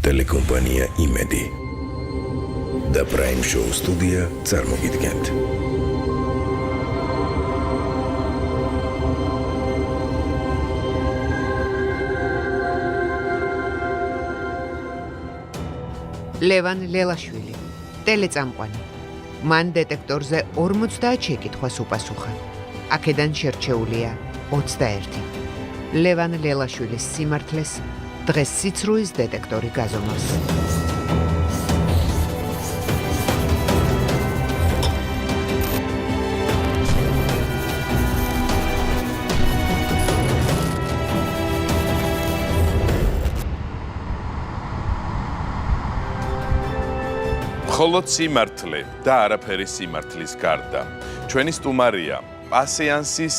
ტელეკომპანია იმედი და პრაიმ შოუ სტუდია წარმოგიდგენთ. ლევან ლელაშვილი, ტელეწამყვანი. მან დეტექტორზე 50 შეკითხვას უპასუხა. აქედან შერჩეულია 21. ლევან ლელაშვილის სიმართლეს დღეს სიცრუის დეტექტორი გაზომავს. მხოლოდ სიმართლე და არაფერი სიმართლის გარდა. ჩვენი სტუმარია პასეანსის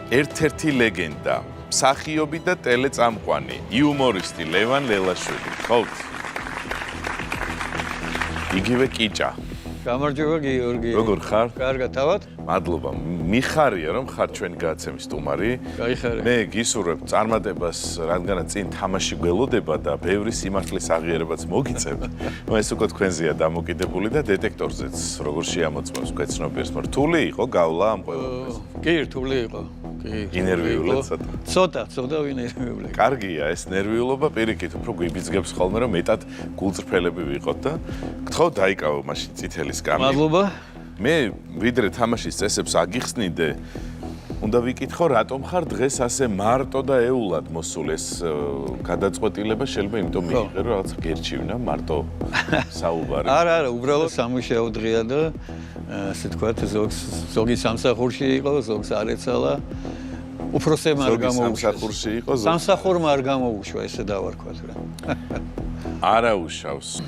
ერთ-ერთი ლეგენდა, მსახიობი და ტელეწამყვანი, იუმორისტი ლევან ლელაშვილი. ხოთ. იგივე კიჭა. გამარჯობა გიორგი. როგორ ხარ? კარგად, თავად? მადლობა. მიხარია რომ ხარ ჩვენი გადაცემის სტუმარი. გაიხარე. მე გისურვებ წარმატებას, რადგანაც წინ თამაში გველოდება და ბევრი სიმართლის აღიარებაც მოგიწევ. ეს უკვე თქვენზეა დამოკიდებული და დეტექტორზეც როგორ შეამოწმებს გვეცნობიერს, მაგრამ რთული იყო გავლა ამ ყველაფერს. კი, რთული იყო. კი. ინერვიულად ცოტა. ცოტა ვინერვიული. კარგია ეს ნერვიულობა პირიქით, უფრო გვიბიძგებს ხოლმე რომ მეტად გულწრფელები ვიყოთ და გთხოვ დაიკავო მაშინ წითელი სკამი. მადლობა. მე ვიდრე თამაშის წესებს აგიხსნიდე, უნდა ვიკითხო, რატომ ხარ დღეს ასე მარტო და ეულად მოსულ ეს გადაწყვეტილება შეიძლება იმიტომ მიიღე, რომ რაღაც გერჩივნა მარტო საუბარი. არა, უბრალოდ სამუშაო დღეა და ასე თქვათ, ზოგი სამსახურში იყო, ზოგს არ ეცალა. უფროსებმა არ გამოუშვა. სამსახურში იყო, სამსახურმა არ გამოუშვა, ესე დავარქვათ რა. არა უშავს.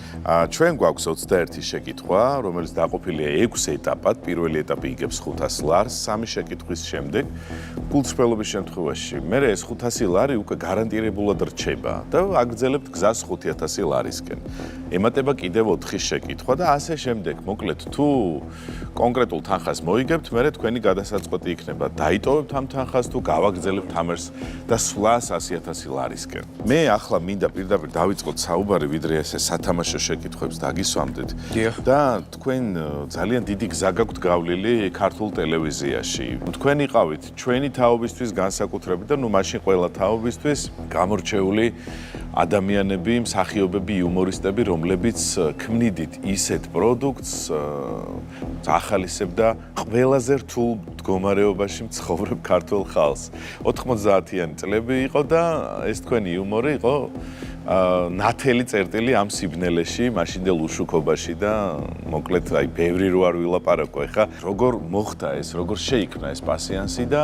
ჩვენ გვაქვს 21 შეკითხვა, რომელიც დაყოფილია 6 ეტაპად. პირველი ეტაპი იგებს 500 ლარს, 3 შეკითხვის შემდეგ გულწრფელობის შემთხვევაში მე ეს 500 ლარი უკვე გარანტირებულად რჩება და აგრძელებთ გზას 5000 ლარისკენ. ემატება კიდევ 4 შეკითხვა და ასე შემდეგ. მოკლედ თუ კონკრეტულ თანხას მოიგებთ, მე თქვენი გადასაწყვეტი იქნება დაიტოვებთ ამ თანხას თუ გავაგრძელებთ ამერს და სვლას 100000 ლარისკენ. მე ახლა მინდა პირდაპირ დავიწყოთ საუბარი ვიდრე ესე სათამაშო შეკითხვებს დაგისვამდეთ და თქვენ ძალიან დიდი გზა გაქვთ გავლილი ქართულ ტელევიზიაში. თქვენ იყავით ჩვენი თაობისთვის განსაკუთრებით და ნუ მაშინ ყველა თაობისთვის გამორჩეული ადამიანები, მსახიობები, იუმორისტები, რომლებიც ქმნიდით ისეთ პროდუქტს, ახალისებდა ყველაზე რთულ მდგომარეობაში მცხოვრებ ქართულ ხალხს. 90-იანი წლები იყო და ეს თქვენი იუმორი იყო ნათელი წერტილი ამ სიბნელეში, მაშინდელ უშუქობაში და მოკლედ აი ბევრი რო არ ვილაპარაკო. ეხა როგორ მოხდა ეს, როგორ შეიქმნა ეს პასეანსი და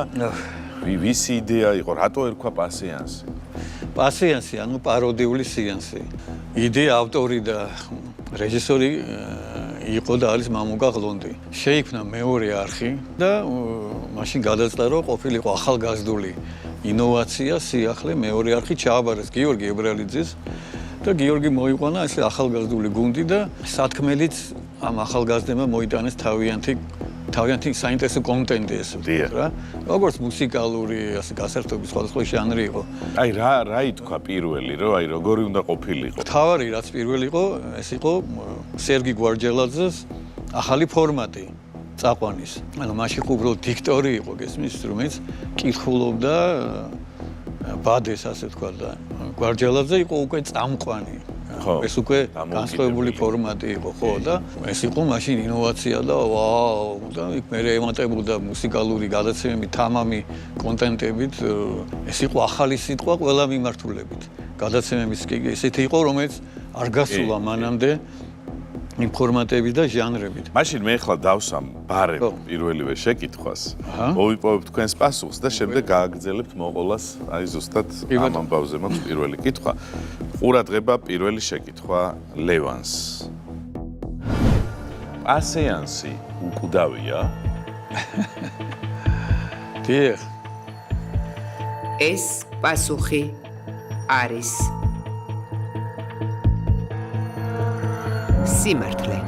ვისი იდეა იყო, რატო ერქვა პასეანსი? პასეანსი, ანუ პაროდიული სეანსი. იდეა ავტორი და რეჟისორი იყო და არის მამუკა ღლონდი. შეიქმნა მეორე არხი და მაშინ გადაწყდა რომ ყოფილიყო ახალგაზრდული ინოვაცია, სიახლე მეორე არხი ჩააბარეს გიორგი ებრალიძის და გიორგი მოიყვანა ესე ახალგაზრდული გუნდი და სათქმელიც ამ ახალგაზრდებმა მოიტანეს თავიანთი საინტერესო კონტენტი ესე რა. როგორც მუსიკალური, ასე გასართობი სხვადასხვა ჟანრი იყო. აი რა ითქვა პირველი, რომ აი როგორი უნდა ყოფილიყო? თავარი რაც პირველი იყო, ეს იყო სერგი გვარჯელაძეს ახალი ფორმატი. წაყვანის. ანუ მაშინ უბრალოდ დიქტორი იყო, გესმის, რომელიც კითხულობდა ბადეს, ასე თქვა და გვარჯელაძე იყო უკვე წამყვანი. ეს უკვე განსხვავებული ფორმატი იყო, ხო და ეს იყო მაშინ ინოვაცია და ვაუ და იქ მე ემატებოდა მუსიკალური გადაცემები, თამამი კონტენტებით, ეს იყო ახალი სიტყვა ყველა მიმართულებით. გადაცემების კი ესეთი იყო, რომელიც არ გასულა მანამდე იმ ფორმატებით და ჟანრებით. მაშინ მე ახლა დავსვამ ბარემ პირველივე შეკითხვას. მოვიპოვებ თქვენს პასუხს და შემდეგ გააგრძელებთ მოყოლას, აი ზუსტად ამ ამბავზე მაქვს პირველი კითხვა. ყურადღება პირველი შეკითხვა ლევანს. პასეანსი უკვდავია? დიახ. ეს პასუხი არის სიმართლე.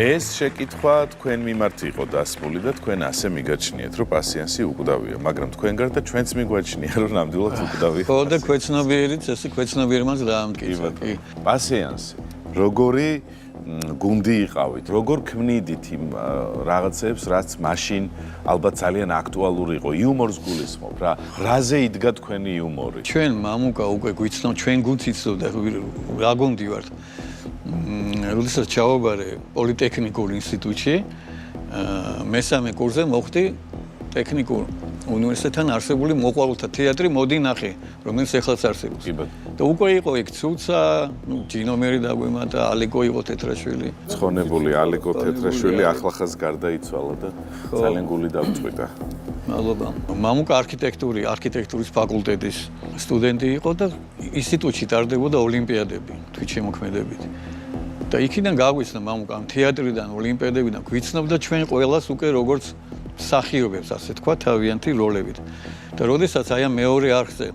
ეს შეკითხვა თქვენ მიმართ იყო დასმული და თქვენ ასე მიგაჩნიეთ, რომ პასიანსი უკვდავია, მაგრამ თქვენ გარდა ჩვენც მიგვაჩნია, რომ ნამდვილად უკვდავია. ხო და ქვეცნობიერიც ესე ქვეცნობიერმაც დაამტკიცა. კი. პასიანსი, როგორი გუნდი იყავით, როგორ ქმნიდით იმ რაღაცებს, რაც მაშინ ალბათ ძალიან აქტუალური იყო, იუმორს გულისხმობ რა, რაზე იდგა თქვენი იუმორი? ჩვენ მამუკა უკვე გვიცნობ, ჩვენ გუნდს იცნობდა რა გუნდი ვართ. როდესაც ჩავაბარე პოლიტექნიკურ ინსტიტუტში, მესამე კურსზე მოხვდი ტექნიკურ უნივერსიტეტთან არსებული მოყვარულთა თეატრი მოდი ნახე, რომელიც ეხლაც არსებობს. და უკვე იყო იქ ცუცა, ჯინომერი დაგვემატა, ალეკო იყო თეთრაშვილი. ცხონებული ალეკო თეთრაშვილი ახლახანს გარდაიცვალა და ძალიან გული დავწყვიტა. მადლობა. მამუკა არქიტექტურის ფაკულტეტის სტუდენტი იყო და ინსტიტუტში ტარდებოდა ოლიმპიადები თვითშემოქმედებით. და იქიდან გაგვიცნო მამუკამ თეატრიდან, ოლიმპიადებიდან გვიცნობდა ჩვენ ყველას უკვე როგორც მსახიობებს, ასე თქვა, თავიანთი როლებით. და როდესაც აი ამ მეორე არხზე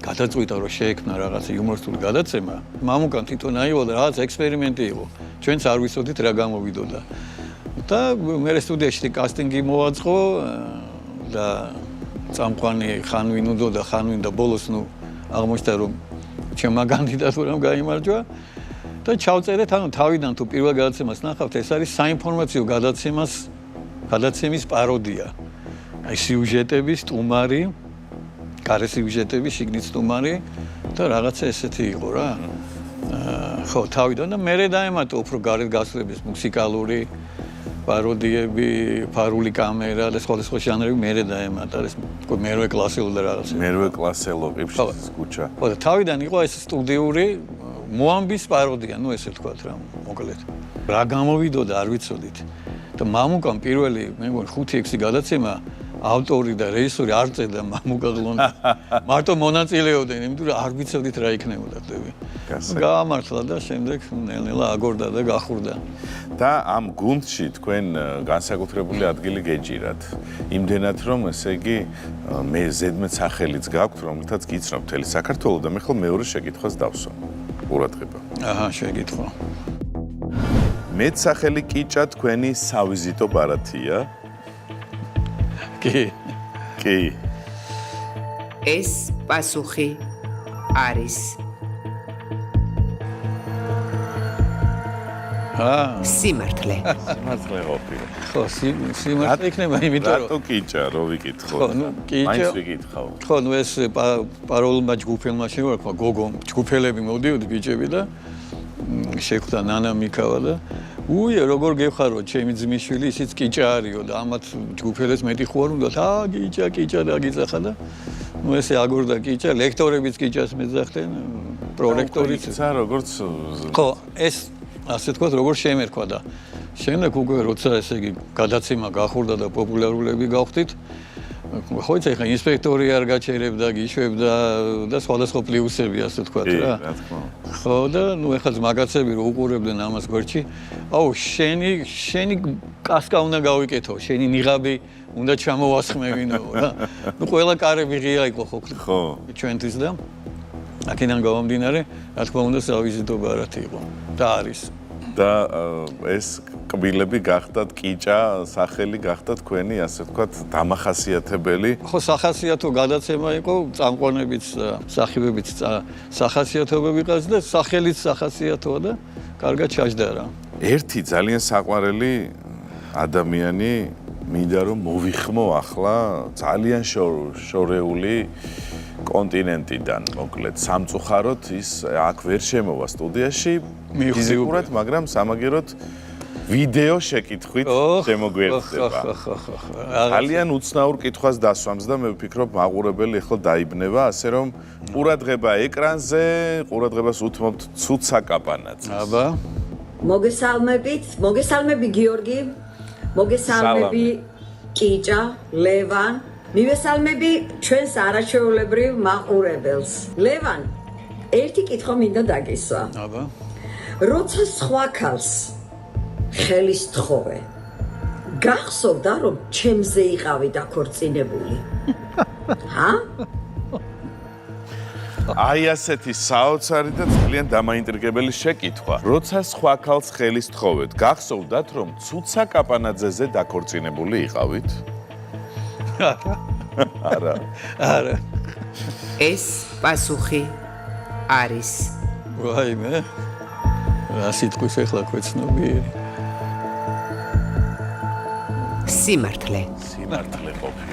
გადაწყვიტა, რომ შეექმნა რაღაც იუმორისტული გადაცემა, მამუკამ თვითონ აიღო და რაღაც ექსპერიმენტი იყო. ჩვენც არ ვიცოდით რა გამოვიდოდა. და მე სტუდიაში კასტინგი მოვაწყო და წამყვანი ხან ვინ უნდა ხან ვინ და ბოლოს აღმოჩნდა რომ ჩემმა კანდიდატურამ გაიმარჯვა და ჩავწერეთ ანუ თავიდან თუ პირველ გადაცემას ნახავთ ეს არის საინფორმაციო გადაცემის პაროდია. აი სიუჟეტების სტუმარი, გარე სიუჟეტების შიგნით სტუმარი და რაღაცა ესეთი იყო რა. ხო, თავიდან და მერე დაემატა უფრო გარეთ გასვლების მუსიკალური პაროდიები, ფარული კამერა და სხვადასხვა ჟანრები მერე დაემატა. ეს მერვე კლასელო და რაღაცა. მერვე კლასელო ყიფშის ქუჩა. ხო, და თავიდან იყო ეს სტუდიური მოამბის პაროდია, ну ესე ვთქვათ რა, მოკლედ. რა გამოვიდოდა არ ვიცოდით. და მამუკამ პირველი, მე მგონი 5-6 გადაცემა ავტორი და რეჟისორი არ წერდა მამუკა გლონი. მარტო მონაწილეობდნენ, იმიტომ რომ არ ვიცოდით რა იქნებოდა ხდები. გაამართლა და შემდეგ ნელ-ნელა აგორდა და გახურდა. და ამ გუნდში თქვენ განსაკუთრებული ადგილი გეჭირათ. იმდენად რომ ესე იგი მე ზედმეტ სახელიც გაქვთ, რომელთაც გიცნობ მთელი საქართველო და მე ხელ მეორე შეკითხვას დავსვა. ყურადღება. აჰა, შეკითხვა. მეც სახელი კიჭა თქვენი სავიზიტო ბარათია? კი. კი. ეს პასუხი არის სიმართლე. სიმართლე ყოფილი. ხო, სიმართლე იქნება, იმიტომ რომ რატო კიჭა, რო ვიკითხო? ხო, ნუ კიჭა. მაინც ვიკითხავ. ხო, ნუ ეს პაროლმა ჯგუფელმა შევარქვა, გოგო, ჯგუფელები მოდიოდი ბიჭები და შეხვდა ნანა მიქავა და უია როგორ გეხარო ჩემი ძმისშვილი ისიც კიჭა არისო და ამათ ჯგუფელებს მეტი ხوار უნდა კიჭა დაგიძახა და ნუ ესე აგორდა კიჭა ლექტორებიც კიჭას მეძახდნენ პროლექტორიც ცა როგორც ხო ეს ასე თქვა როგორ შემერქვა და შემდეგ უკვე როცა ესე იგი გადაცემა გახურდა და პოპულარულები გავხდით ხო იცი ხა ინსპექტორი არ გაჩერებდა გიშვებდა და სხვადასხვა პლუსები ასე თქვა რა ხო და ნუ ეხლა მაგაცები რო უყურებდნენ ამას გვერდში აუ შენი კასკა უნდა გავიკეთო შენი ნიღაბი უნდა ჩამოვასხმევინო რა ნუ ყველა კარები ღია იყო ხო ჩვენთვის და აქედან გამომდინარე რა თქმა უნდა სავიზიტო ბარათი იყო და არის და ეს კბილები გახდათ კიჭა სახელი გახდათ თქვენი ასე ვთქვათ დამახასიათებელი ხო სახასიათო გადაცემა იყო წამყვანებიც სახიბებიც სახასიათობები ყავს და სახელიც სახასიათოა და კარგად ჩაჯდა რა ერთი ძალიან საყვარელი ადამიანი მინდა რომ მოვიხმო ახლა ძალიან შორეული კონტინენტიდან მოკლედ სამწუხაროდ ის აქ ვერ შემოვა სტუდიაში ფიზიკურად მაგრამ სამაგეროდ ვიდეო შეკითხვით შემოგვერდება ძალიან უცნაურ კითხვას დასვამს და მე ვფიქრობ მაყურებელი ახლა დაიბნება ასე რომ ყურადღება ეკრანზე ყურადღებას უთმობთ ცუც საკაპანაც აბა მოგესალმები გიორგი მოგესალმები კიჭა ლევან მივესალმები ჩვენს არაჩვეულებრივ მაყურებელს. ლევან, ერთი კითხვა მინდა დაგისვა. აბა. როცა სხვა ქალს ხელის თხოვე, გახსოვდა რომ ჩემზე იყავი დაქორწინებული? ჰა? აი ასეთი საოცარი და ძალიან დამაინტრიგებელი შეკითხვა. როცა სხვა ქალს ხელის თხოვეთ, გახსოვდათ, რომ ცუცა კაპანაძეზე დაქორწინებული იყავით? არა. არა. ეს პასუხი არის ვაიმე. რა სიტყვის ახლა ქვეცნობიერი. სიმართლე. სიმართლე ყოფილი.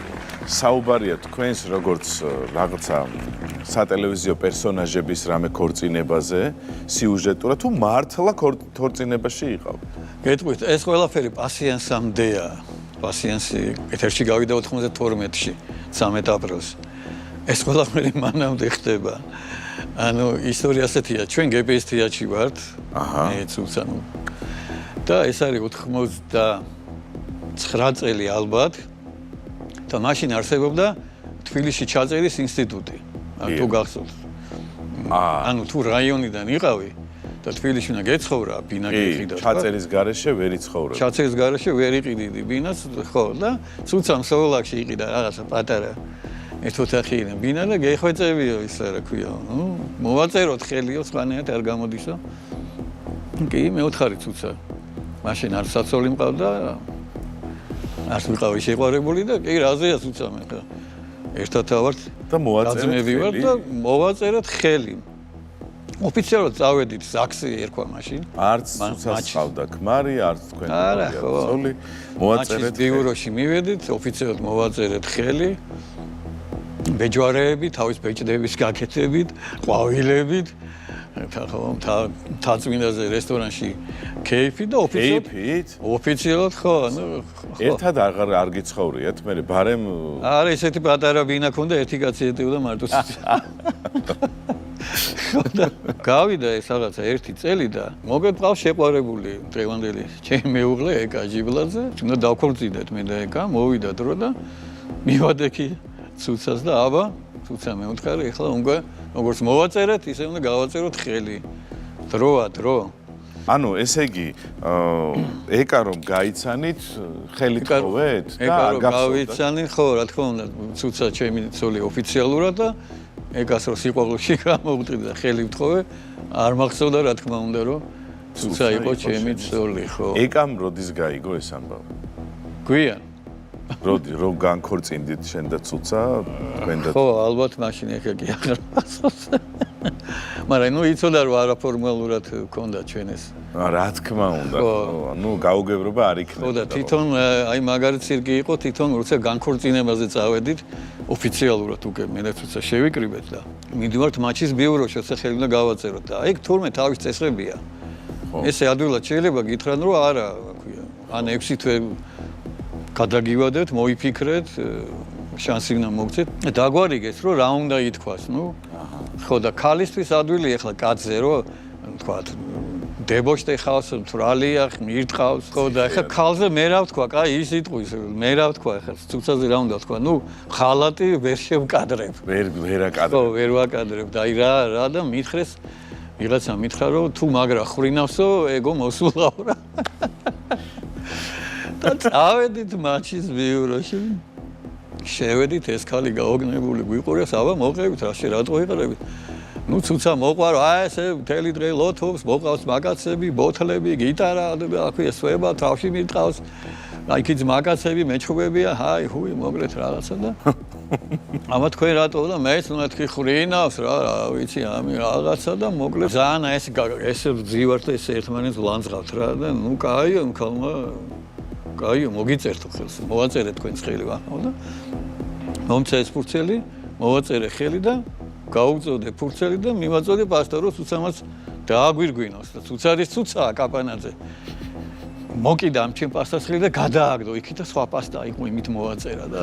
საუბარია თქვენს როგორც რაღაცა სატელევიზიო პერსონაჟების რამე ქორწინებაზე, სიუჟეტურად თუ მართლა ქორწინებაში იყავთ? გეტყვით, ეს ყველაფერი პასიანსამდეა. პასიანსი ეთერში გავიდა 92-ში, 13 აპრილს. ეს ყველაფერი მანამდე ხდება. ანუ ისტორია ასეთია, ჩვენ GPS თეატრში ვართ. მე ცუცანო. და ეს არის 99 წელი ალბათ. და მაშინ არსებობდა თბილისში ჩაწერის ინსტიტუტი. თუ გახსოვთ. ანუ თუ რაიონიდან იყავი და თბილისში უნდა გეცხოვრა, ბინა გიყიდა. ჩაწერის გარეშე ვერ იცხოვრობ. ჩაწერის გარეშე ვერ იყიდი ბინას, ხო და ცუცამ სოლაკში იყიდა რაღაცა პატარა. ერთ ოთახიანი ბინა და გეხვეწებიო ისა რა ქვია. მოვაწეროთ ხელიო, სხვანაირად არ გამოდისო. კი, მე უთხარი ცუცა. მაშინ არ საცოლი მყავდა. არც ვიყავი შეყვარებული და კი რაზეა ცუცა მე ხა. ერთად ავართ და მოვაწერეთ ხელი და მოვაწერეთ ხელი. ოფიციალურად წავედით ზაქსი ერქვა მაშინ. არც ცუცას ყავდა ქმარი, არც თქვენ სული. მოვაწერეთ ბიუროში მივედით, ოფიციალურად მოვაწერეთ ხელი. ბეჯვარეები, თავის ბეჭდების გაკეთებით, ყვავილებით. თაწმინდაზე რესტორანში კეიფი და ოფიციალურად ხო, ანუ ერთად არ გიცხოვრიათ, მე ბარემ არა ესეთი პატარა ბინა ქონდა, ერთი კაცი ეტევდა მარტოს. გავიდა ეს რაღაცა ერთი წელი და მოგეთყავს შეყვარებული დღევანდელი ჩემი მეუღლე ეკა ჯიბლაძე, უნდა დავქორწინდეთ მე და ეკა, მოვიდა დრო და მივადექი ცუცას და აბა, ცუცა მე უთხარი, ეხლა უნდა როგორც მოვაწერეთ, ისე უნდა გავაწეროთ ხელი. დროა, დრო. ანუ ესე იგი, ეკა რომ გაიცანით, ხელი თხოვეთ და ეკა რომ გავიცანით, ხო, რა თქმა უნდა, ცუცა ჩემი ცოლი ოფიციალურად და ეკას რო სიყვარულში გამოვტყიდა და ხელი ვთხოვე, არ მახსოვდა რა თქმა უნდა, რომ ცუცა იყო ჩემი ცოლი, ხო. ეკამ როდის გაიგო ეს ამბავი? გვიან. რო განქორწინდით შენ და ცუცა, თქვენ და ხო, ალბათ მაშინ ეხა კი აღარ მახსოვს. მაგრამ ნუ იცოდა რომ არაფორმალურად ჰქონდა ჩვენ ეს. რა თქმა უნდა, ანუ გაუგებრობა არ იქნება. ხო და თვითონ აი მაგარი ცირკი იყო, თვითონ როცა განქორწინებაზე წავედით, ოფიციალურად უკვე მე და ცუცა შევიკრიბეთ და მიდივართ მაჩის ბიუროში, როცა ხელი უნდა გავაწეროთ და აი თურმე თავის წესრებია. ესე ადვილად შეიძლება გითხრან რომ არა, რა ქვია. ან 6 თვე გადაგივადეთ, მოიფიქრეთ, შანსი უნდა მოგცეთ. დაგვარიგეს, რომ რა უნდა ითქვას, ნუ. ხო და ქალისთვის ადვილი ახლა კაცზე, რომ თქვათ, დებოშტე ხავს, თვრალია, მირტყავს, ხო და ახლა ქალზე მე რა ვთქვა, კაი ის იტყვის, მე რა ვთქვა ახლა, ცუცაზე რა უნდა ვთქვა, ნუ ხალატი ვერ შევკადრებ. ვერ აკადრებ. ხო, ვერ ვაკადრებ და აი რა და მითხრეს, ვიღაცა მითხრა, რომ თუ მაგრა ხრინავსო, ეგო მოსულავ რა. და წავედით მაჩის ბიუროში. შევედით ეს ქალი გაოგნებული გვიყურეს, აბა მოყევით, რა რატო იყრებით? ნუ ცუცა მოყვარო, აი ესე მთელი დღე ლოთობს, მოყავს მაგაცები, ბოთლები, გიტარა, აქვე სვება, თავში მიტყავს. აი კიდე მაგაცები, მეჩხუბებია, აი ჰუი მოგლეთ რაღაცა და ამა თქვენ რატო და მეც უნდა თქვი ხრინავს რა ვიცი ამი რაღაცა და მოკლედ ზანა ეს ძივართ ეს ერთმანეთს ლანძღავთ რა და ნუ კაიო ქალმა კაიო მოგიწერთ ხელს მოვაწერე თქვენს ხელი ვახავ და მომცა ეს ფურცელი მოვაწერე ხელი და გაუწოდე ფურცელი და მივაწოდე პასტოროს უცამაც დააგვირგვინოს და ცუცარის ცუცა კაპანაძე მოკიდა ამ ჩემ პასტას ხელი და გადააგდო იქით და სხვა პასტა იყო იმით მოვაწერა და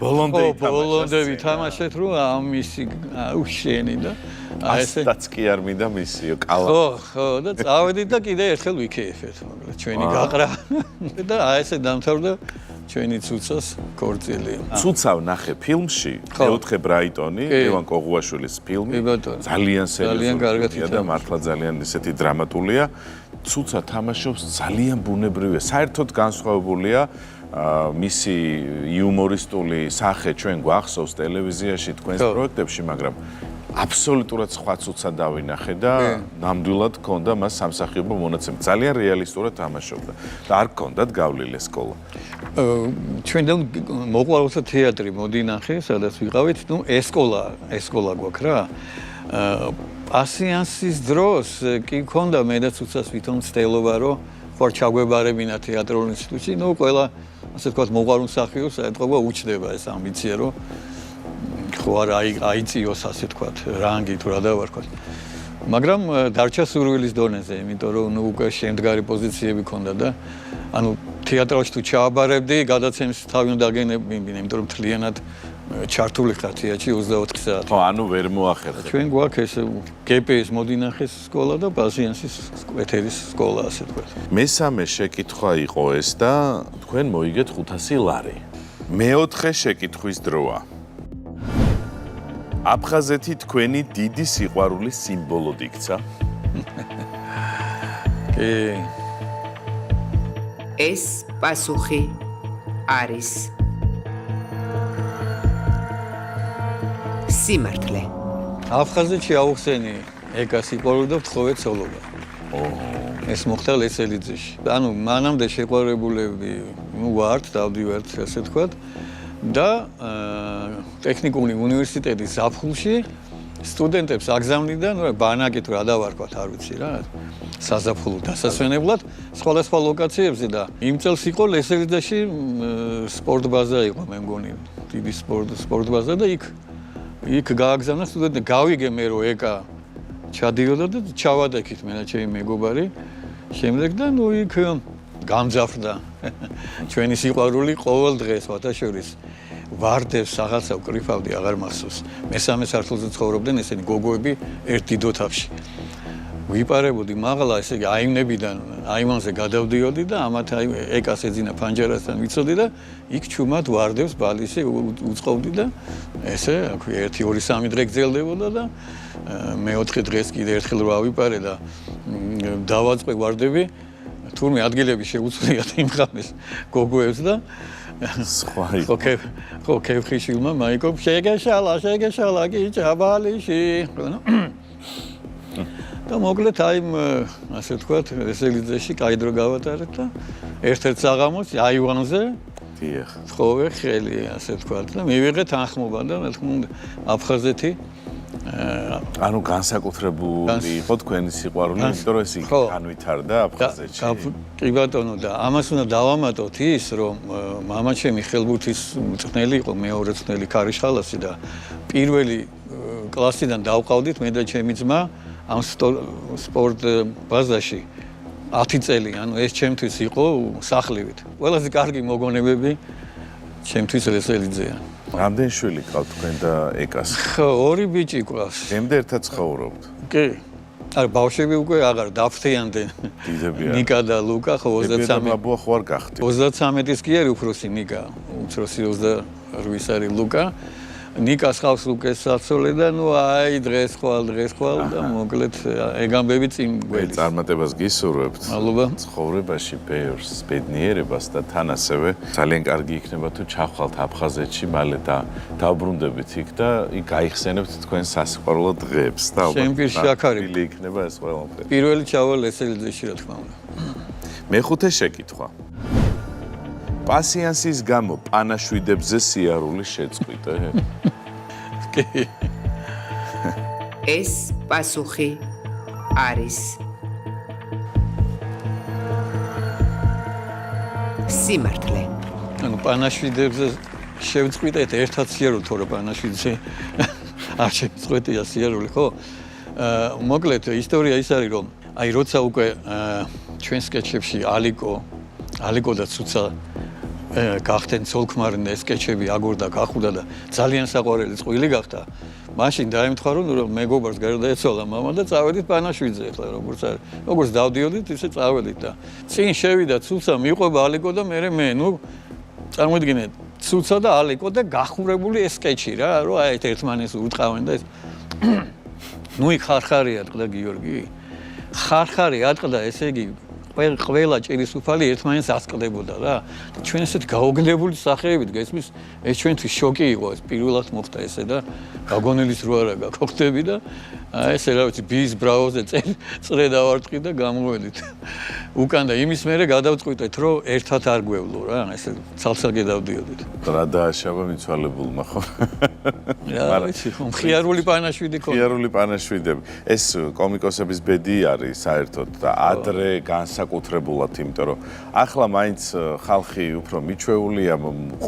ბოლომდე ვითამაშეთ რომ ამისი უშენი და აი ესეც კი არ მინდა მისიო კალა ხო და წავედით და კიდე ერთხელ ვიქეიფეთ მაგრამ ჩვენი გაყრა და აი ესე დამთავრდა ჩვენი ცუცას ქორწილი ცუცავ ნახე ფილმში მეოთხე ბრაიტონი ლევან კოღუაშვილის ფილმი ძალიან სერიოზულია და მართლა ძალიან ისეთი დრამატულია ცუცა თამაშობს ძალიან ბუნებრივია საერთოდ განსხვავებულია მისი იუმორისტული სახე ჩვენ გვახსოვს ტელევიზიაში თქვენს პროექტებში, მაგრამ აბსოლუტურად სხვა ცუცა დავინახე და ნამდვილად ჰქონდა მას სამსახიობო მონაცემი. ძალიან რეალისტურად თამაშობდა და არ ჰქონდათ გავლილი სკოლა. ჩვენთან მოყვარულთა თეატრი მოდინახე, სადაც ვიყავით, ესკოლა გვაქვს რა. პასიანსის დროს კი ჰქონდა მე და ცუცას ვითომ ცდელობა, რომ ხوار ჩაგვებარებინა თეატრულ ინსტიტუტში, ყველა ასე ვთქვათ, მოყვარულ მსახიობს ეთყობა უჩდება ეს ამბიცია, რომ ხო არ აიწიოს ასე ვთქვათ, რანგი თუ რა დავარქვათ. მაგრამ დარჩა სურვილის დონეზე, იმიტომ რომ უკვე შემდგარი პოზიციები ჰქონდა და თეატრალში თუ ჩააბარებდი, გადაცემის თავი უნდა გენებინე, იმიტომ რომ მთლიანად ჩართული ხარ თეატრში 24 საათი. ხო, ვერ მოახერხეთ. ჩვენ გვაქვს ეს GPS მოდინახეს სკოლა და პასიანსის ეთერის სკოლა, ასე ვთქვათ. მესამე შეკითხვა იყო ეს და თქვენ მოიგეთ 500 ლარი. მეოთხე შეკითხვის დროა. აფხაზეთი თქვენი დიდი სიყვარულის სიმბოლოდ იქცა? ეს პასუხი არის სიმართლე. აფხაზეთში აუხსენი ეკა სიყვარული და ვთხოვე ცოლობა. ეს მოხდა ლესელიძეში. მანამდე შეყვარებულები ვართ, დავდივართ, ასე ვთქვათ. და ტექნიკური უნივერსიტეტის ზაფხულში სტუდენტებს აგზავნიდან ბანაკი თუ რა დავარქვათ, არ ვიცი რა, საზაფხულო დასასვენებლად სხვადასხვა ლოკაციებზე და იმ წელს იყო ლესელიძეში სპორტ ბაზა იყო, მე მგონი, დიდი სპორტ ბაზა და იქ გააგზავნა სტუდენტები. გავიგე მე რომ ეკა ჩადიოდა და ჩავადექით მე და ჩემი მეგობარი. შემდეგ და იქ გამძაფრდა ჩვენი სიყვარული ყოველ დღეს ვათაშორის ვარდებს რაღაცა ვკრიფავდი, აღარ მახსოვს. მესამე სართულზე ცხოვრობდნენ ესენი გოგოები ერთ დიდ ოთახში. ვიპარებოდი მაღლა, ესე იგი აიმნებიდან აიმანზე გადავდიოდი და ამათ ეკას ეძინა ფანჯარასთან ვიცოდი და იქ ჩუმად ვარდებს ბალისე უწყობდი და ესე 1-2-3 დღე გრძელდებოდა და მეოთხე დღეს კიდე ერთხელ რა ვიპარე და დავაწყე ვარდები. თურმე ადგილები შეუცვლიათ იმ ღამეს გოგოებს და სხვა ხო ქეფხიშვილმა მაიკო შეგეშალა კი ჭაბალიში და მოკლედ ასე ვთქვათ ლესელიძეში კაი დრო გავატარეთ და ერთ-ერთ საღამოს აივანზე თხოვე ხელი ასე ვთქვათ და მივიღე თანხმობა და რა თქმა უნდა აფხაზეთი განსაკუთრებული იყო თქვენი სიყვარული, იმიტომ რომ ეს განვითარდა აფხაზეთში. კი ბატონო და ამას უნდა დავამატოთ ის, რომ მამაჩემი ხელბურთის მწვრთნელი იყო, მეორე მწვრთნელი ქარიშხალასი და პირველი კლასიდან დავყავდით მე და ჩემი ძმა ამ სპორტ ბაზაში 10 წელი, ეს ჩემთვის იყო სახლივით. ყველაზე კარგი მოგონებები ჩემთვის ლესელიძეა. რამდენი შვილი გყავთ თქვენ და ეკას? ხო, 2 ბიჭი გვყავს. გემდე ერთად ცხოვრობთ? კი. არა, ბავშვები უკვე აღარ დაფრთხიანდნენ. დიდებია. ნიკა და ლუკა, ხო 23. ბაბუა ხო არ გახდით? 33-ის კი არის უფროსი ნიკა, უმცროსი 28 არის ლუკა. ნიკას ხავს ლუკას საცოლე და დღეს ხვალ და მოკლედ ეგ ამბები წინ გველის. წარმატებას გისურვებთ. მადლობა. ცხოვრებაში ბევრს, ბედნიერებას და თან ასევე ძალიან კარგი იქნება თუ ჩახვალთ აფხაზეთში მალე და დავბრუნდებით იქ და იქ გაიხსენებთ თქვენ სასიყვარულო დღეებს და ალბათ იქნება ეს ყველაფერი. პირველი ჩავა ლესელიძეში რა თქმა უნდა. მეხუთე შეკითხვა. პასიანსის გამო პანაშვიდებზე სიარული შეწყვიტე? კი. ეს პასუხი არის სიმართლე. პანაშვიდებზე შევწყვიტეთ ერთად სიარული, თორე პანაშვიდზე არ შევწყვეტია სიარული, ხო? მოკლედ ისტორია ის არის, რომ როცა უკვე ჩვენ სკეჩებში ალიკო და ცუცა გახდნენ ცოლქმარი და სკეჩები აგორდა, გახუდა და ძალიან საყვარელი წყვილი გახდა. მაშინ დაემთხვა რომ მეგობარს გარდაეცვალა მამა და წავედით პანაშვიდზე, ახლა როგორც დავდიოდით, ისე წავედით და წინ შევიდა ცუცა, მიყვება ალიკო და მე წარმოიდგინეთ, ცუცა და ალიკო და გახურებული ეს სკეჩი რა, რომ ერთმანეს უტყავენ და ეს იქ ხარხარი ატყდა გიორგი. ხარხარი ატყდა, ესე იგი ყველა ჭირისუფალი ერთმანეთს ასკდებოდა რა. ჩვენ ესეთ გაოგნებული სახეებით გესმის, ეს ჩვენთვის შოკი იყო, ეს პირველად მოხდა ესე და გაგონილის რო არა გაგხვდები და ესე რა ვიცი ბის ბრაუზე წრე დავარტყი და გამოვედით. უკან და იმის მერე გადავწყვიტეთ რომ ერთად არ გვევლო რა, ესე ცალსაგე დავდიოდით. რა დააშავა მიცვალებულმა ხო? რა ვიცი, მხიარული პანაშვიდი ხო? მხიარული პანაშვიდები. ეს კომიკოსების ბედი არის საერთოდ და ადრე განსაკუთრებულად, იმიტომ რომ ახლა მაინც ხალხი უფრო მიჩვეულია,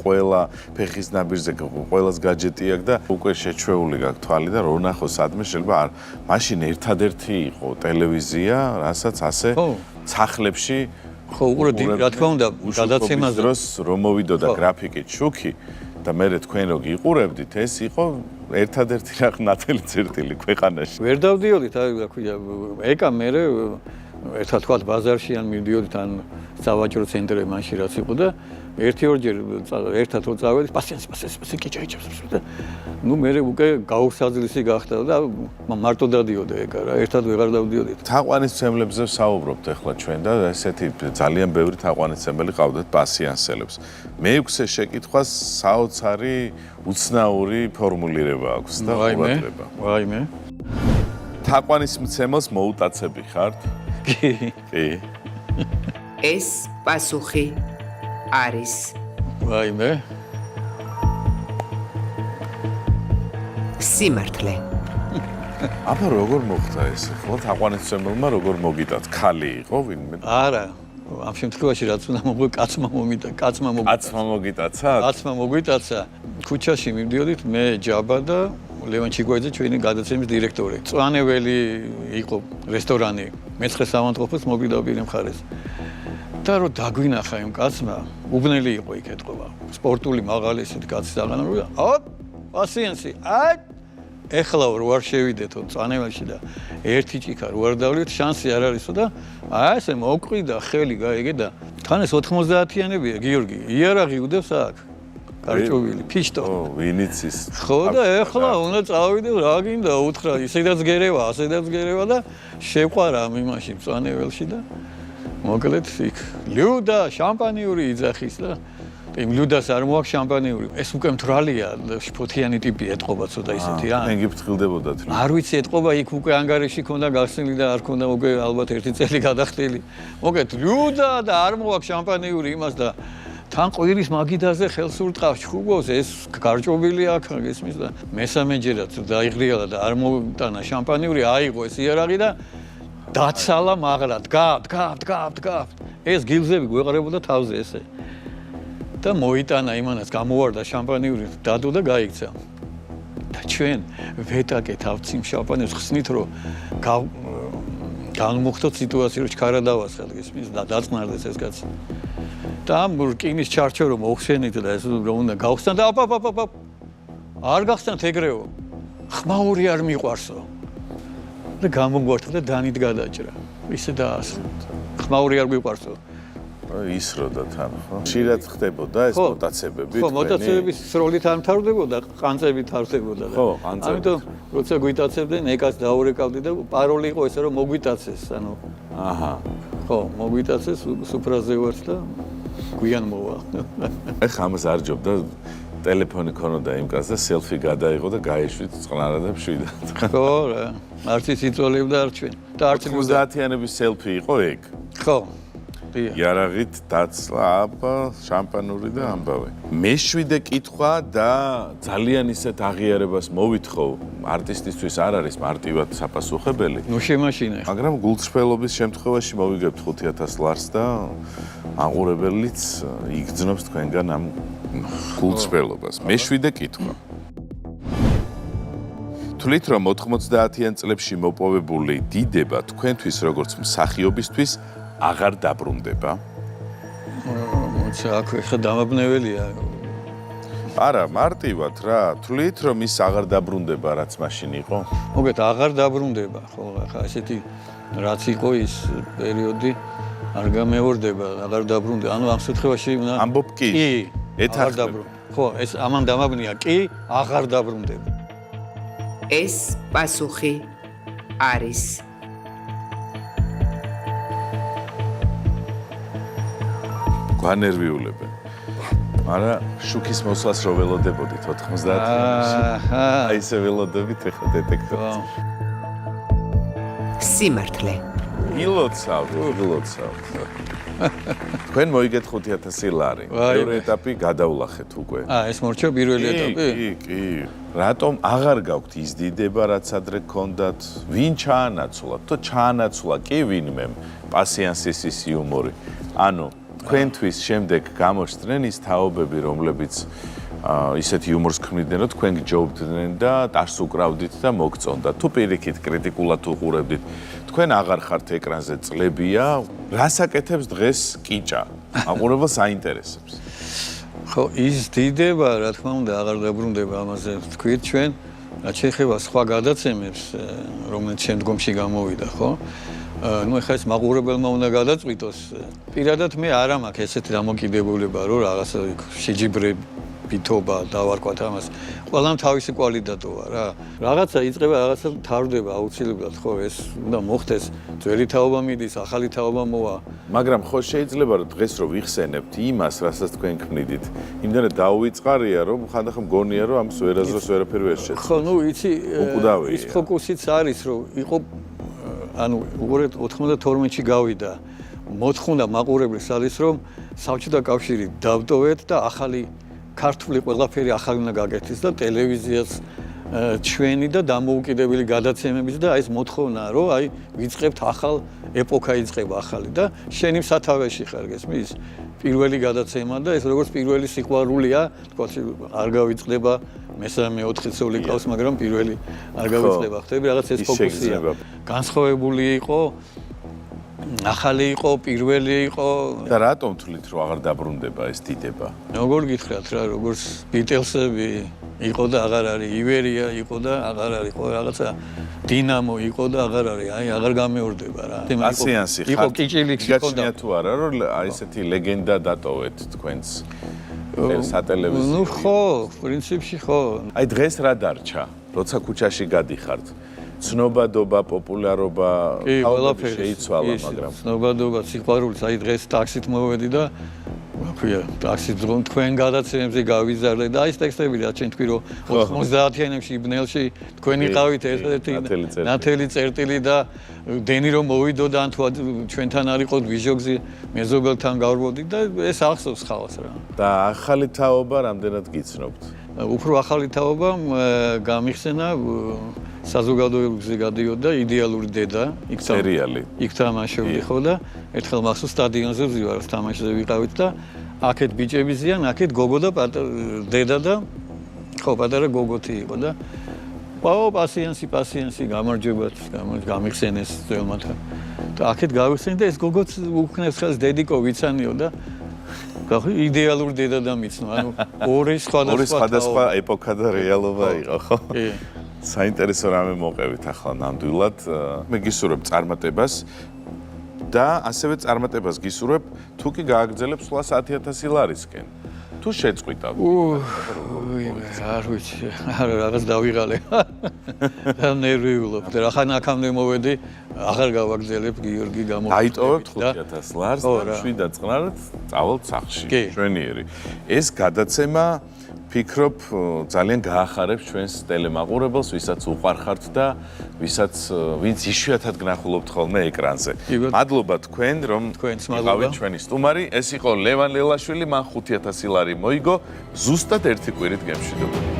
ყველა ფეხის ნაბიჯზე ყველას გაჯეტი აქვს და უკვე შეჩვეული გაქვს თვალი და რო ნახო სადმე შეიძლება არ მაშინ ერთადერთი იყო ტელევიზია, რასაც ასე სახლებში ხო, უყურე რა თქმა უნდა, გადაცემაზე დროს რომ მოვიდოდა გრაფიკით შუქი და მე თქვენ რო გიყურებდით, ეს იყო ერთადერთი ნათელი წერტილი ქვეყანაში. ვერ დავდიოდით, რა ქვია, ეკა მე ერთად თქვა ბაზარში ან მივდიოდით ან სავაჭრო ცენტრებში მაშინ რაც იყო და ერთი-ორჯერ ერთად რო წავედით, პასიენსი კიჭაიჭებს და ნუ მე უკვე გაუსაძლისი გახდა და მარტო დადიოდა ეკა რა, ერთად ვეღარ დავდიოდით. თაყვანისმცემლებზე ვსაუბრობთ ახლა ჩვენ და ესეთი ძალიან ბევრი თაყვანისმცემელი ყავდათ პასიენსელებს. მე-6 შეკითხვას საოცარი უცნაური ფორმულირება აქვს და ყურადღება. ვაიმე. თაყვანისმცემელს მოუტაცები ხართ? კი. ეს პასუხი არის ვაიმე. სიმართლე. აბა როგორ მოხდა ეს? ხო, თაყვანისმცემელმა როგორ მოგიტაც? ქალი იყო ვინმე? არა, ამ შემთხვევაში რაც უნდა მოგვი კაცმა მოგიტაცა. კაცმა მოგვიტაცა. ქუჩაში მივდიოდით მე ჯაბა და ლევან ჩიგვაიძე ჩვენი გადაცემის დირექტორი. წვანეველი იყო რესტორანი. მე-9 სამონტყოფოს მოგვიდა პირი მხარეს. და რო დაგვინახა იმ კაცმა, უბნელი იყო იქ ეთყობა. სპორტული მაღალი ესეთი კაცი საღანო. პასიენსი. ეხლა რო არ შევიდეთო წვანეველში და ერთი ჭიქა რო არ დავლით, შანსი არ არისო და ესე მოკვიდა ხელი გაიგე და თან ეს 90-იანებია გიორგი. იარაღი უდევს აქ. გარჭოვილი, ფიშტო. ვინიცის. ხო და ეხლა უნდა წავიდე რა გინდა უთხრა, ისედაც გერევა, ასედაც გერევა და შეყვარა მიმაში წვანეველში და მოკლედ იქ ლიუდა შამპანიური იძახის და იმ ლიუდას არ მოაქვს შამპანიური. ეს უკვე მთვრალია, შფოთიანი ტიპი ეთყობა ცოტა ისეთი რა. თქვენ გიფრთხილდებოდათ? არ ვიცი ეთყობა იქ უკვე ანგარიში ქონდა გახსნილი და არ ქონდა უკვე ალბათ ერთი წელი გადახდილი. მოკლედ ლიუდა და არ მოაქვს შამპანიური იმას და თან ყვირის მაგიდაზე ხელს ურტყავს ჩხუბოს ეს გარჭობილი აქ გესმის და მესამეჯერაც დაიღრიალა და არ მომიტანა შამპანიური აიღო ეს იარაღი და დაცალა მაგრა დგავ ეს გილზები გვეყარებოდა თავზე ესე და მოიტანა იმანაც გამოვარდა შამპანიური დადო და გაიქცა და ჩვენ ვეტაკეთ ავციმ შამპანიურს ხსნით რომ განმოხდოთ სიტუაცია რომ ჩქარა დავასხათ გესმის და დაწყნარდეს ეს კაცი და ამ რკინის ჩარჩო რომ მოხსენით და ეს რომ უნდა გავხსნათ და არ გახსნათ ეგრეო ხმაური არ მიყვარსო და გამოგვართა და დანით გადაჭრა ისე დაასხოთ ხმაური არ მიყვარსო ისროდა თან ხო ხშირად ხდებოდა ეს მოტაცებები ხო მოტაცებების სროლით არ მთავრდებოდა ყანწებით თავდებოდა და ამიტომ როცა გვიტაცებდნენ ეკას დაურეკავდი და პაროლი იყო ესე რომ მოგვიტაცეს ანუ აჰა ხო მოგვიტაცეს სუფრაზე ვართ და გვიან მოვა ეხა ამას არ ჯობდა ტელეფონი ქონოდა იმ კაცს და სელფი გადაიღო და გაეშვით წყნარა და მშვიდა ხო რა არც ის იწოლებდა არ ჩვენ და არც 90-იანების სელფი იყო ეგ ხო იარაღით დაცლა აბა შამპანური და ამბავი მე-7 კითხვა და ძალიან ისეთ აღიარებას მოვითხოვ არტისტისთვის არ არის მარტივად საპასუხებელი ნუ შემაშინე მაგრამ გულწრფელობის შემთხვევაში მოვიგებთ 5000 ლარს და აყურებელიც იგრძნობს თქვენგან ამ გულწრფელობას მე-7 კითხვა თვლით რომ 90-იან წლებში მოპოვებული დიდება თქვენთვის როგორც მსახიობისთვის აღარ დაბრუნდება? მოიცა აქ ხა დამაბნეველია. არა, მარტივად რა, თვლით რომ ის აღარ დაბრუნდება, რაც მაშინ იყო? მოგეთ აღარ დაბრუნდება, ხო, ხა ესეთი რაც იყო ის პერიოდი არ გამეორდება, აღარ დაბრუნდება. ანუ ამ შემთხვევაში უნდა ამბობ კი. აღარ დაბრუნდება. ხო, ეს ამან დამაბნია კი, აღარ დაბრუნდება. ეს პასუხი არის ბანერვიულებენ. არა, შუქის მოსვლას რო ველოდებოდით 90-იანში. აი ესე ველოდებით ეხლა დეტექტორს. სიმართლე. ილოცავთ. თქვენ მოიგეთ 5000 ლარი. მეორე ეტაპი გადავლახეთ უკვე. ეს მორჩა პირველი ეტაპი? კი. რატომ აღარ გაქვთ ის დიდება, რაც ადრე გქონდათ? ვინ ჩაანაცვლათ? თუ ჩაანაცვლა კი ვინმე, პასიანსის ის იუმორი. ანუ თქვენთვის შემდეგ გამოჩნდნენ ის თაობები, რომლებიც ისეთ იუმორს ქმნიდნენ, რომ თქვენ გჯობდნენ და ტარს უკრავდით და მოგწონდათ. თუ პირიქით კრიტიკულად უყურებდით, თქვენ აღარ ხართ ეკრანზე წლებია, რას აკეთებს დღეს კიჭა? მაყურებელს აინტერესებს. ხო, ის დიდება, რა თქმა უნდა, აღარ დაბრუნდება ამაზე თქვით ჩვენ, რაც შეეხება სხვა გადაცემებს, რომელიც შემდგომში გამოვიდა, ხო? ну ეხლა ეს მაყურებელმა უნდა გადაწყვიტოს. პირადად მე არ მაქვს ესეთი დამოკიდებულება, რომ რაღაცა შეჯიბრებითობა დავარქვათ ამას. ყველამ თავისი კვალიტატოა რა. რაღაცა იწყება, რაღაცა თავდება აუცილებლად, ხო, ეს უნდა მოხდეს. ძველი თაობა მიდის, ახალი თაობა მოვა. მაგრამ ხო შეიძლება რომ დღეს რო ვიხსენებთ იმას, რასაც თქვენ ქმნიდით, იმდენად დაუვიწყარია, რომ ხანდახან მგონია, რომ ამის ვერაზროს ვერაფერი ვერ შეცდოს. ხო, ну იცი, ის ფოკუსიც არის, რომ იყო ანუ უყურეთ 92-ში გავიდა. მოთხოვნა მაყურებლის არის, რომ საბჭოთა კავშირი დავტოვეთ და ახალი ქართული ყველაფერი ახალი უნდა გაკეთდეს და ტელევიზიას ჩვენი და დამოუკიდებელი გადაცემების და ეს მოთხოვნა, რომ აი ვიწყებთ ახალ ეპოქა იწყება ახალი და შენი სათავეში ხარ გესმის? პირველი გადაცემა და ეს როგორც პირველი სიყვარულია, თქვა არ გავიწყდება მესამე 4 წელი ყავს, მაგრამ პირველი არ გავიწყდება. ხტები რაღაც ეს ფოკუსია. განსხვავებული იყო, ახალი იყო, პირველი იყო. და რატომ თვლით, რომ აღარ დაბრუნდება ეს დიდება? როგორ გითხრათ რა, როგორც ბიტლსები იყო და აღარ არის, ივერია იყო და აღარ არის, ხო რაღაცა დინამო იყო და აღარ არის, აი აღარ გამეორდება რა. პასიანსი ხარ. იყო კიჭილიქი ჰქონდა. გიგაჩნია თუ არა, რომ აი ესეთი ლეგენდა დატოვეთ თქვენს სატელევიზიო. ну ხო, პრინციპში ხო. აი დღეს რა დარჩა? როცა ქუჩაში გადიხართ, ცნობადობა, პოპულარობა, ყველაფერი შეიცვალა, მაგრამ ცნობადობა, სიყვარულიც, აი დღეს ტაქსით მოვედი და ვაქვია, ტაქსით თქვენ გადაცემებზე გავიზარდე და აი ეს ტექსტები რა ჩვენ თქვი რომ 90-იანებში იბნელში თქვენ იყავით ერთ-ერთი ნათელი წერტილი და დენი რომ მოვიდოდა ან თუ ჩვენთან არ იყოთ ვიჟოგზი მეზობელთან გავრბოდით და ეს ახსოვს ხალხს რა. და ახალი თაობა რამდენად გიცნობთ? უფრო ახალი თაობა გამიხსენა საზოგადოებაზე გადიოდა იდეალური დედა, იქ თამაშობდი ხო და ერთხელ მახსოვს სტადიონზე ვზივარ, თამაშზე ვიყავით და აქეთ ბიჭები ზიან, აქეთ გოგო და დედა და ხო პატარა გოგოთი იყო და პასიანსი გამარჯვებათ, გამიხსენეს ძველმათან. და აქეთ გავიხსენე და ეს გოგოც უქნებს ხელს დედიკო ვიცანიო და იდეალური დედა და მიცნო, ანუ ორი სხვადასხვა ეპოქა და რეალობა იყო, ხო? კი. საინტერესო რამე მოყევით ახლა ნამდვილად. მე გისურვებ წარმატებას და ასევე წარმატებას გისურვებ თუ კი გააგრძელებ სხვა 10,000 ლარისკენ. თუ შეწყვიტავ. არ ვიცი, რაღაც დავიღალე. და ნერვიულობ. და ხან აქამდე მოვედი, აღარ გავაგრძელებ გიორგი გამოვიდა. დაიტოვებთ 5,000 ლარს და შვიდად წყნარად წავალთ სახლში. ჩვენიერი. ეს გადაცემა ფიქრობ ძალიან გაახარებს ჩვენს ტელემაყურებელს, ვისაც უყვარხართ და ვინც იშვიათად გნახულობთ ხოლმე ეკრანზე. მადლობა თქვენ, რომ იყავით ჩვენი სტუმარი. ეს იყო ლევან ლელაშვილი, მან 5,000 ლარი მოიგო, ზუსტად ერთი კვირით გემშვიდობებით.